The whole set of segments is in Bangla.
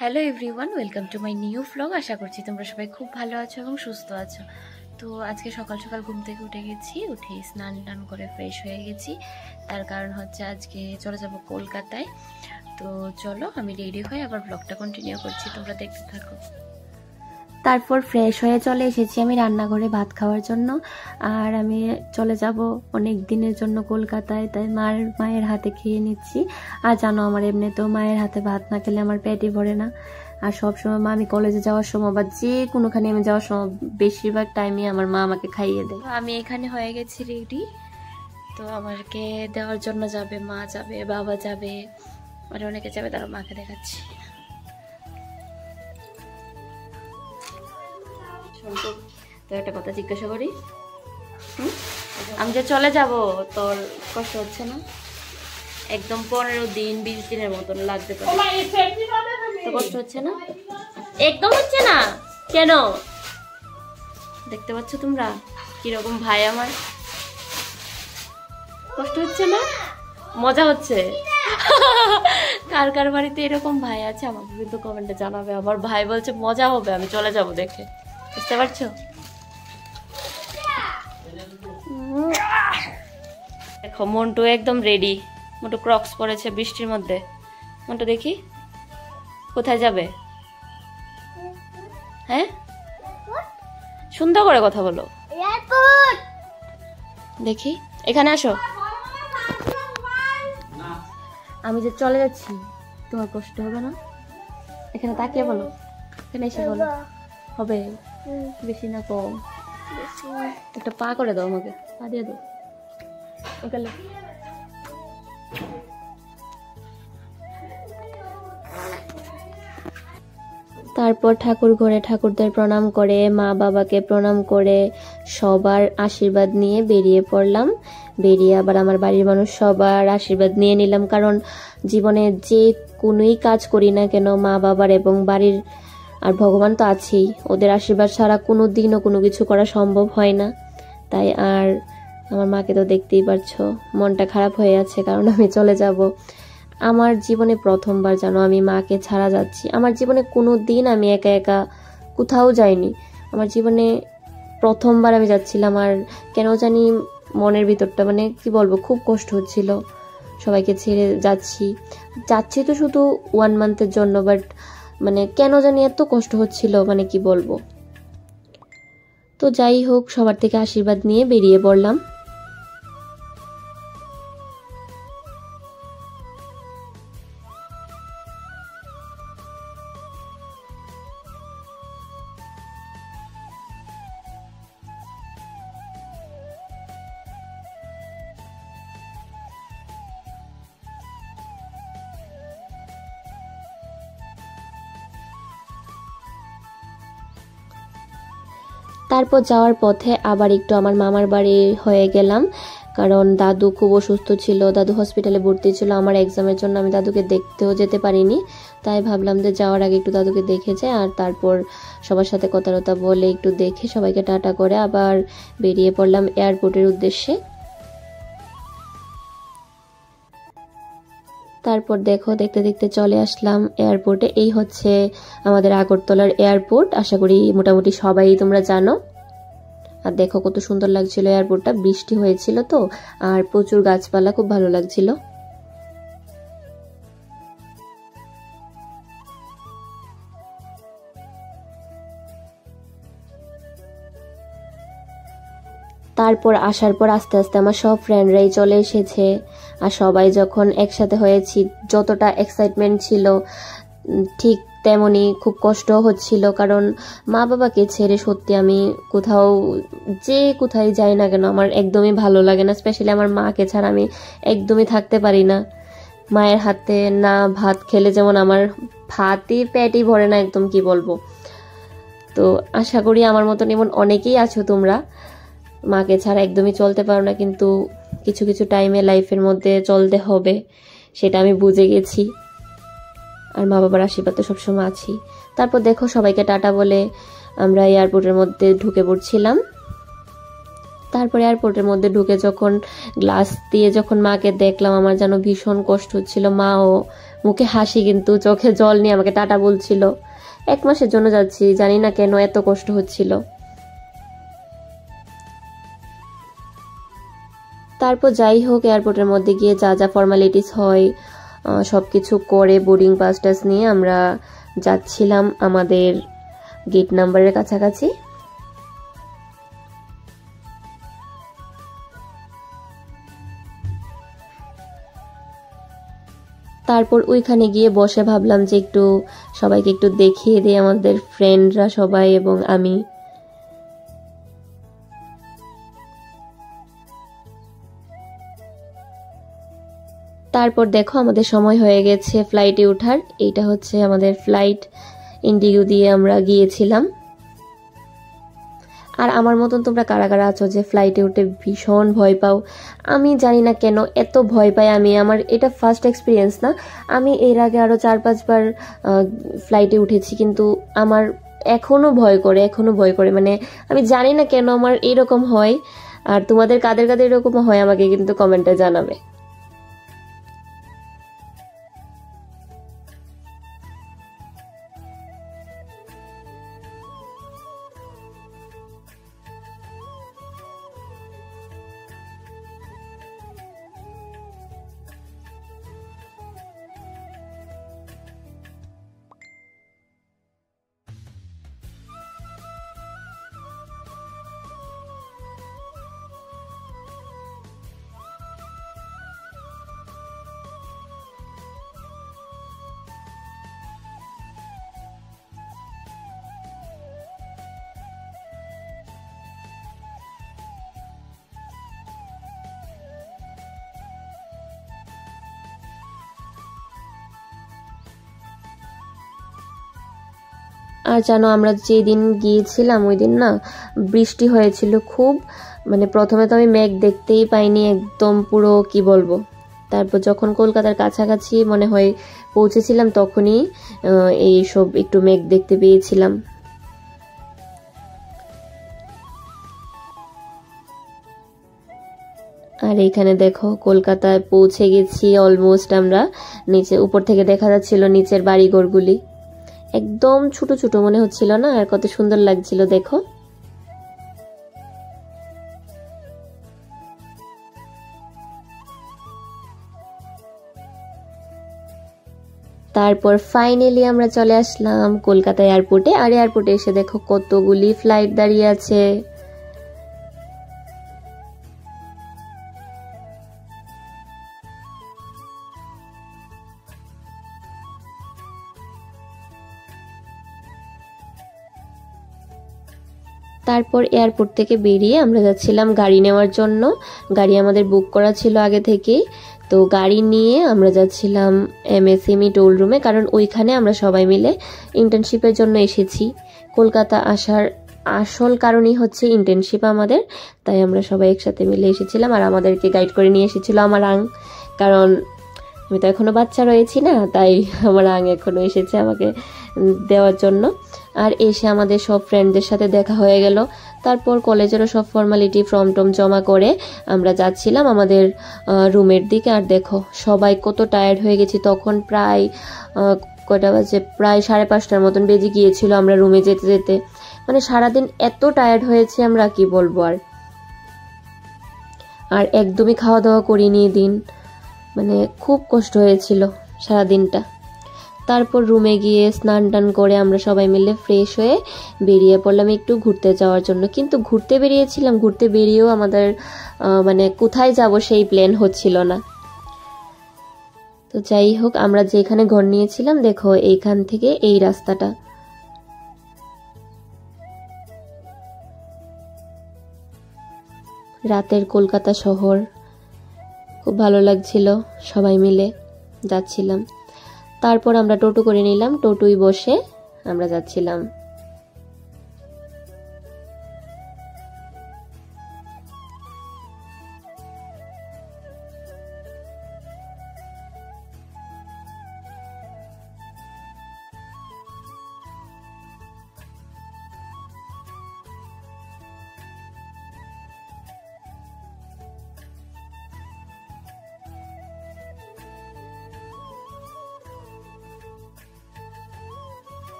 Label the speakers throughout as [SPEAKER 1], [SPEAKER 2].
[SPEAKER 1] Hello everyone, welcome to my new blog. আশা করছি তোমরা সবাই খুব ভালো আছো এবং সুস্থ আছো। তো আজকে সকাল সকাল ঘুম থেকে উঠে গেছি, উঠে স্নান টান করে ফ্রেশ হয়ে গেছি। তার কারণ হচ্ছে আজকে চলে যাব কলকাতায়। তো চলো আমি রেডি হয়ে আবার ব্লগটা কন্টিনিউ করছি, তোমরা দেখতে থাকো। তারপর ফ্রেশ হয়ে চলে এসেছি আমি রান্নাঘরে ভাত খাওয়ার জন্য। আর আমি চলে যাব অনেক দিনের জন্য কলকাতায়, তাই মায়ের হাতে খেয়ে নিচ্ছি। আর জানো আমার এমনিতেও মায়ের হাতে ভাত না খেলে আমার পেটই ভরে না। আর সবসময় মা, আমি কলেজে যাওয়ার সময় বা যে কোনোখানে আমি যাওয়ার সময় বেশিরভাগ টাইমে আমার মা আমাকে খাইয়ে দেয়। আমি এখানে হয়ে গেছি রেডি। তো আমাকে দেওয়ার জন্য যাবে মা, যাবে বাবা, যাবে আর অনেকে যাবে, তারা মাকে দেখাচ্ছি। তো একটা কথা জিজ্ঞাসা করি, আমি যে চলে যাব তোর কষ্ট হচ্ছে না? একদম 15 দিন 20 দিনের মতন লাগতে পারে, তো কষ্ট হচ্ছে না? একদম হচ্ছে না কেন? দেখতে পাচ্ছ তোমরা কিরকম ভাই আমার? কষ্ট হচ্ছে না? মজা হচ্ছে? কার কার বাড়িতে এরকম ভাই আছে আমাকে কিন্তু কমেন্টে জানাবে। আমার ভাই বলছে মজা হবে আমি চলে যাব দেখে, বুঝতে পারছো? দেখো মন্টু একদম রেডি। মন্টু ক্রক্স পরেছে বৃষ্টির মধ্যে। মন্টু দেখি কোথায় যাবে? হ্যাঁ, সুন্দর করে কথা বলো। দেখি এখানে আসো। আমি যে চলে যাচ্ছি তোমার কষ্ট হবে না? এখানে তাকিয়ে বলো, এখানে এসে বলো। হবে? বেশি না কম? একটা পা করে দাও, আমাকে পা দিয়ে দাও। ওখানে তারপর ঠাকুর ঘরে ঠাকুরদের প্রণাম করে, মা বাবাকে প্রণাম করে, সবার আশীর্বাদ নিয়ে বেরিয়ে পড়লাম। বেরিয়ে আবার আমার বাড়ির মানুষ সবার আশীর্বাদ নিয়ে নিলাম, কারণ জীবনে যে কোনোই কাজ করি না কেন মা বাবার এবং বাড়ির আর ভগবান তো আছেই, ওদের আশীর্বাদ ছাড়া কোনো দিনও কোনো কিছু করা সম্ভব হয় না। তাই আর আমার মাকে তো দেখতেই পারছো, মনটা খারাপ হয়ে আছে কারণ আমি চলে যাব। আমার জীবনে প্রথমবার জানো আমি মাকে ছাড়া যাচ্ছি। আমার জীবনে কোনো দিন আমি একা একা কোথাও যাইনি, আমার জীবনে প্রথমবার আমি যাচ্ছিলাম। আর কেন জানি মনের ভিতরটা মানে কি বলবো, খুব কষ্ট হচ্ছিল। সবাইকে ছেড়ে যাচ্ছি তো শুধু 1 মান্থের জন্য, বাট মানে কেন জানি এত কষ্ট হচ্ছিল, মানে কি বলবো। তো যাই হোক, সবার থেকে আশীর্বাদ নিয়ে বেরিয়ে পড়লাম। তারপর যাওয়ার পথে আবার একটু আমার মামার বাড়ি হয়ে গেলাম, কারণ দাদু খুব অসুস্থ ছিল, দাদু হসপিটালে ভর্তি ছিল। আমার এক্সামের জন্য আমি দাদুকে দেখতেও যেতে পারিনি, তাই ভাবলাম যে যাওয়ার আগে একটু দাদুকে দেখে যায়। আর তারপর সবার সাথে কথা বলে একটু দেখে সবাইকে টাটা করে আবার বেরিয়ে পড়লাম এয়ারপোর্টের উদ্দেশ্যে। তারপর দেখো দেখতে দেখতে চলে আসলাম এয়ারপোর্টে। এই হচ্ছে আমাদের আগরতলার এয়ারপোর্ট, আশা করি মোটামুটি সবাই তোমরা জানো। আর দেখো কত সুন্দর লাগছিল এয়ারপোর্টটা, বৃষ্টি হয়েছিল তো, আর প্রচুর গাছপালা, খুব ভালো লাগছিল। তারপর আসার পর আস্তে আস্তে আমার সব ফ্রেন্ডরাই চলে এসেছে। আর সবাই যখন একসাথে হয়েছি, যতটা এক্সাইটমেন্ট ছিল ঠিক তেমনি খুব কষ্ট হচ্ছিল, কারণ মা বাবাকে ছেড়ে সত্যি আমি কোথায় যাই না কেন আমার একদমই ভালো লাগে না। স্পেশালি আমার মাকে ছাড়া আমি একদমই থাকতে পারি না। মায়ের হাতে না ভাত খেলে যেমন আমার ভাতই পেটই ভরে না, একদম কি বলবো। তো আশা করি আমার মতন এমন অনেকেই আছো তোমরা, মাকে ছাড়া একদমই চলতে পারো না, কিন্তু কিছু কিছু টাইমে লাইফের মধ্যে চলতে হবে, সেটা আমি বুঝে গেছি। আর মা বাবার আশীর্বাদ তো সবসময় আছি। তারপর দেখো সবাইকে টাটা বলে আমরা এয়ারপোর্টের মধ্যে ঢুকে পড়ছিলাম। তারপর এয়ারপোর্টের মধ্যে ঢুকে যখন গ্লাস দিয়ে যখন মাকে দেখলাম, আমার যেন ভীষণ কষ্ট হচ্ছিল। মাও মুখে হাসি কিন্তু চোখে জল নিয়ে আমাকে টাটা বলছিল। 1 মাসের জন্য যাচ্ছি, জানি না কেন এত কষ্ট হচ্ছিল। তারপর যাই হোক, এয়ারপোর্টের মধ্যে গিয়ে যা যা ফর্মালিটিস হয় সবকিছু করে বোর্ডিং পাস টাস নিয়ে আমরা যাচ্ছিলাম আমাদের গেট নাম্বারের কাছাকাছি। তারপর ওইখানে গিয়ে বসে ভাবলাম যে একটু সবাইকে একটু দেখিয়ে দিই, আমাদের ফ্রেন্ডরা সবাই এবং আমি। তারপর দেখো আমাদের সময় হয়ে গেছে ফ্লাইটে ওঠার। এইটা হচ্ছে আমাদের ফ্লাইট, ইন্ডিগো দিয়ে আমরা গিয়েছিলাম। আর আমার মতন তোমরা কারা কারা আছো যে ফ্লাইটে উঠে ভীষণ ভয় পাও? আমি জানি না কেন এত ভয় পাই আমি। আমার এটা ফার্স্ট এক্সপিরিয়েন্স না, আমি এর আগে আরও 4-5 বার ফ্লাইটে উঠেছি, কিন্তু আমার এখনো ভয় করে। মানে আমি জানি না কেন আমার এরকম হয়। আর তোমাদের কাদের কাদের এরকম হয় আমাকে কিন্তু কমেন্টে জানাবে। আর জানো আমরা যেদিন গিয়েছিলাম ওই দিন না বৃষ্টি হয়েছিল খুব। মানে প্রথমে তো আমি মেঘ দেখতেই পাইনি, একদম পুরো কি বলবো। তারপর যখন কলকাতার কাছাকাছি মনে হয় পৌঁছেছিলাম তখনই এই সব একটু মেঘ দেখতে পেয়েছিলাম। আর এইখানে দেখো কলকাতায় পৌঁছে গেছি অলমোস্ট আমরা। নিচে উপর থেকে দেখা যাচ্ছিল নিচের বাড়িঘরগুলি, একদম ছোট ছোট মনে হচ্ছিল না? আর কত সুন্দর লাগছিল দেখো। তারপর ফাইনালি আমরা চলে আসলাম কলকাতা এয়ারপোর্টে। আর এয়ারপোর্টে এসে দেখো কতগুলি ফ্লাইট দাঁড়িয়ে আছে। তারপর এয়ারপোর্ট থেকে বেরিয়ে আমরা যাচ্ছিলাম গাড়ি নেওয়ার জন্য। গাড়ি আমাদের বুক করা ছিল আগে থেকেই, তো গাড়ি নিয়ে আমরা যাচ্ছিলাম MSME টোল রুমে, কারণ ওইখানে আমরা সবাই মিলে ইন্টার্নশিপের জন্য এসেছি। কলকাতা আসার আসল কারণই হচ্ছে ইন্টার্নশিপ আমাদের, তাই আমরা সবাই একসাথে মিলে এসেছিলাম। আর আমাদেরকে গাইড করে নিয়ে এসেছিল আমার আং, কারণ আমি তো এখনো বাচ্চা রয়েছি না, তাই আমার আং এখনো এসেছে আমাকে দেওয়ার জন্য। আর এসে আমাদের সব ফ্রেন্ডদের সাথে দেখা হয়ে গেল। তারপর কলেজেরও সব ফর্মালিটি ফর্ম টম জমা করে আমরা যাচ্ছিলাম আমাদের রুমের দিকে। আর দেখো সবাই কত টায়ার্ড হয়ে গেছি তখন। প্রায় কয়টা বাজে, প্রায় 5:30টার মতন বেজে গিয়েছিল আমরা রুমে যেতে যেতে। মানে সারাদিন এত টায়ার্ড হয়েছে আমরা কি বলবো। আর একদমই খাওয়া দাওয়া করিনি দিন, মানে খুব কষ্ট হয়েছিল সারাদিনটা। তারপর রুমে গিয়ে স্নান টান করে আমরা সবাই মিলে ফ্রেশ হয়ে বেরিয়ে পড়লাম একটু ঘুরতে যাওয়ার জন্য। কিন্তু ঘুরতে বেরিয়েছিলাম, ঘুরতে বেরিয়েও আমাদের মানে কোথায় যাব সেই প্ল্যান হচ্ছিল না। তো যাই হোক, আমরা যেখানে ঘর নিয়েছিলাম দেখো এইখান থেকে এই রাস্তাটা, রাতের কলকাতা শহর, খুব ভালো লাগছিল, সবাই মিলে যাচ্ছিলাম। তারপর আমরা টোটো করে নিলাম, টোটোয় বসে আমরা যাচ্ছিলাম।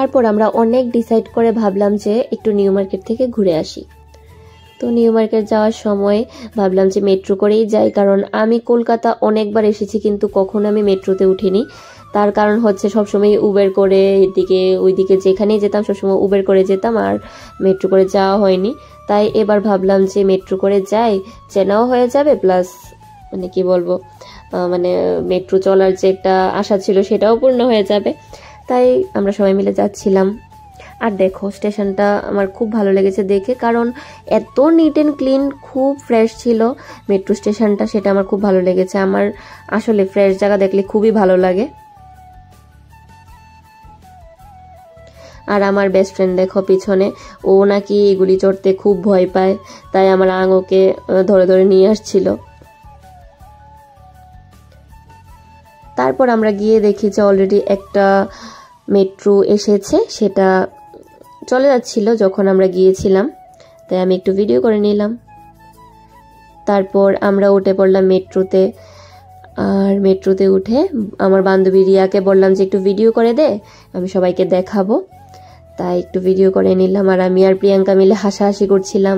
[SPEAKER 1] তারপর আমরা অনেক ডিসাইড করে ভাবলাম যে একটু নিউ মার্কেট থেকে ঘুরে আসি। তো নিউ মার্কেট যাওয়ার সময় ভাবলাম যে মেট্রো করেই যাই, কারণ আমি কলকাতা অনেকবার এসেছি কিন্তু কখনো আমি মেট্রোতে উঠিনি। তার কারণ হচ্ছে সবসময় উবের করে এদিকে ওইদিকে যেখানেই যেতাম সবসময় উবের করে যেতাম, আর মেট্রো করে যাওয়া হয়নি। তাই এবার ভাবলাম যে মেট্রো করে যাই, চেনাও হয়ে যাবে, প্লাস মানে কি বলবো, মানে মেট্রো চলার যে একটা আশা ছিল সেটাও পূর্ণ হয়ে যাবে। তাই আমরা সবাই মিলে যাচ্ছিলাম। আর দেখো স্টেশনটা আমার খুব ভালো লেগেছে দেখে, কারণ এত নিট অ্যান্ড ক্লিন, খুব ফ্রেশ ছিল মেট্রো স্টেশনটা, সেটা আমার খুব ভালো লেগেছে। আমার আসলে ফ্রেশ জায়গা দেখলে খুবই ভালো লাগে। আর আমার বেস্ট ফ্রেন্ড দেখো পিছনে, ও নাকি এগুলি চড়তে খুব ভয় পায়, তাই আমার ওকে ধরে ধরে নিয়ে আসছিল। তারপর আমরা গিয়ে দেখি যে অলরেডি একটা মেট্রো এসেছে, সেটা চলে যাচ্ছিল যখন আমরা গিয়েছিলাম, তাই আমি একটু ভিডিও করে নিলাম। তারপর আমরা উঠে পড়লাম মেট্রোতে। আর মেট্রোতে উঠে আমার বান্ধবী রিয়াকে বললাম যে একটু ভিডিও করে দে, আমি সবাইকে দেখাবো। তাই একটু ভিডিও করে নিলাম, আর আমি আর প্রিয়াঙ্কা মিলে হাসাহাসি করছিলাম।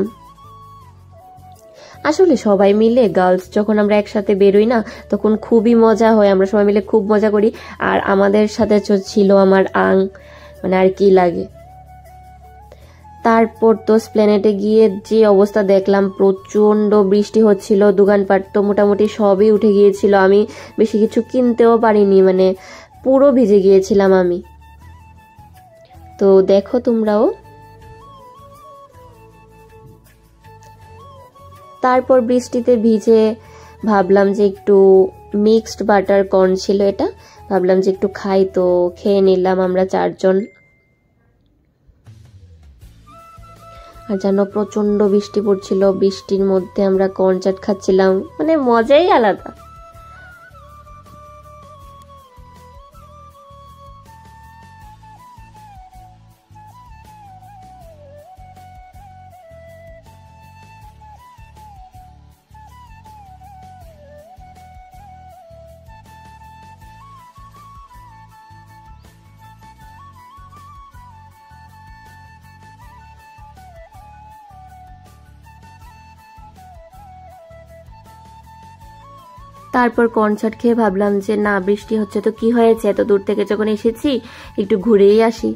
[SPEAKER 1] আসলে সবাই মিলে গার্লস যখন আমরা একসাথে বেরোই না, তখন খুবই মজা হয়, আমরা সবাই মিলে খুব মজা করি। আর আমাদের সাথে ছিল আমার মানে আর কি লাগে। তারপর তো স্প্ল্যানেডে গিয়ে যে অবস্থা দেখলাম, প্রচন্ড বৃষ্টি হচ্ছিল, দোকানপাট তো মোটামুটি সবই উঠে গিয়েছিল, আমি বেশি কিছু কিনতেও পারিনি, মানে পুরো ভিজে গিয়েছিলাম আমি। তো দেখো তোমরাও। তারপর বৃষ্টিতে ভিজে ভাবলাম যে একটু মিক্সড বাটার কর্ন ছিল এটা, ভাবলাম যে একটু খাই, তো খেয়ে নিলাম আমরা 4 জন। আর যেন প্রচন্ড বৃষ্টি পড়ছিল, বৃষ্টির মধ্যে আমরা কর্ন চাট খাচ্ছিলাম, মানে মজাই আলাদা। তারপর কনসার্ট খেয়ে ভাবলাম যে না, বৃষ্টি হচ্ছে তো কি হয়েছে, এত দূর থেকে যখন এসেছি একটু ঘুরেই আসি।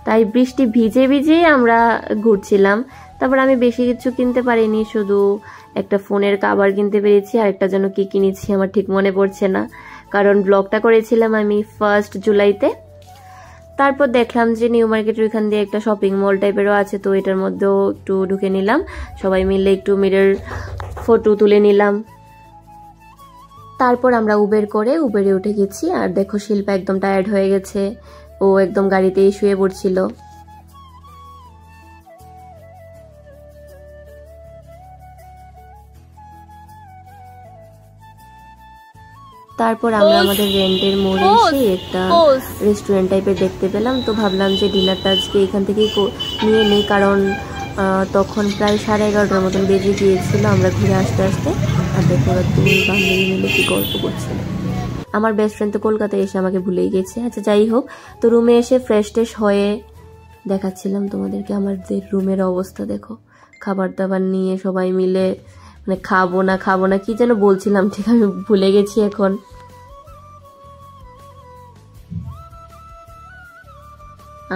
[SPEAKER 1] তাই বৃষ্টি ভিজে ভিজে আমরা ঘুরছিলাম। তারপর আমি বেশি কিছু কিনতে পারিনি, শুধু একটা ফোনের কভার কিনতে পেরেছি, আর একটা যেন কি কিনেছি আমার ঠিক মনে পড়ছে না, কারণ ব্লগটা করেছিলাম আমি 1 জুলাইতে। তারপর দেখলাম যে নিউ মার্কেটের ওইখান দিয়ে একটা শপিং মল টাইপেরও আছে, তো এটার মধ্যেও একটু ঢুকে নিলাম, সবাই মিলে একটু মিরর ফটো তুলে নিলাম। তারপর আমরা উবেরে উঠে গেছি। আর দেখো শিল্পা একদম টায়ার্ড হয়ে গেছে, ও একদম গাড়িতেই শুয়ে পড়ছিল। তারপর আমরা আমাদের রেন্টের মোড়ে এসে একটা রেস্টুরেন্ট টাইপের দেখতে পেলাম, তো ভাবলাম যে ডিনারটা আজকে এখান থেকেই নিয়ে নিই, কারণ তখন প্রায় 11:30টার মতন বেজে গিয়েছিল আমরা ঘুরে আসতে আসতে। আর দেখো তুমি বান্ধবী মিলে কি গল্প করছিল। আমার বেস্ট ফ্রেন্ড তো কলকাতায় এসে আমাকে ভুলেই গেছে। আচ্ছা যাই হোক, তো রুমে এসে ফ্রেশ ট্রেশ হয়ে দেখাচ্ছিলাম তোমাদেরকে আমাদের রুমের অবস্থা। দেখো খাবার দাবার নিয়ে সবাই মিলে, মানে খাবো না কি যেন বলছিলাম, ঠিক আমি ভুলে গেছি এখন।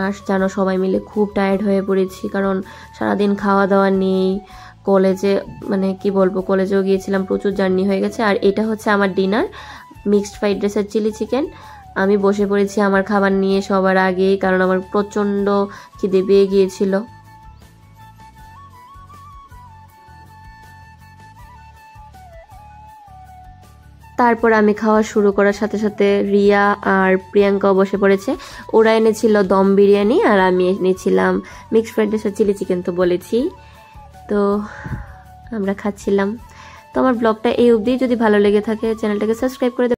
[SPEAKER 1] আর জানো সবাই মিলে খুব টায়ার্ড হয়ে পড়েছি, কারণ সারাদিন খাওয়া দাওয়া নেই, কলেজে মানে কি বলবো, কলেজেও গিয়েছিলাম, প্রচুর জার্নি হয়ে গেছে। আর এটা হচ্ছে আমার ডিনার, মিক্সড ফ্রাইড রাইস আর চিলি চিকেন। আমি বসে পড়েছি আমার খাবার নিয়ে সবার আগে, কারণ আমার প্রচন্ড খিদে পেয়ে গিয়েছিল। তারপর আমি খাওয়া শুরু করার সাথে সাথে রিয়া আর প্রিয়াঙ্কাও বসে পড়েছে। ওরা এনেছিল দম বিরিয়ানি আর আমি এনেছিলাম মিক্সড ফ্রাইড রাইস আর চিলি চিকেন, তো বলেছি। তো আমরা খাচ্ছিলাম। তো আমার ব্লগটা এই অবধি, যদি ভালো লেগে থাকে চ্যানেলটাকে সাবস্ক্রাইব করে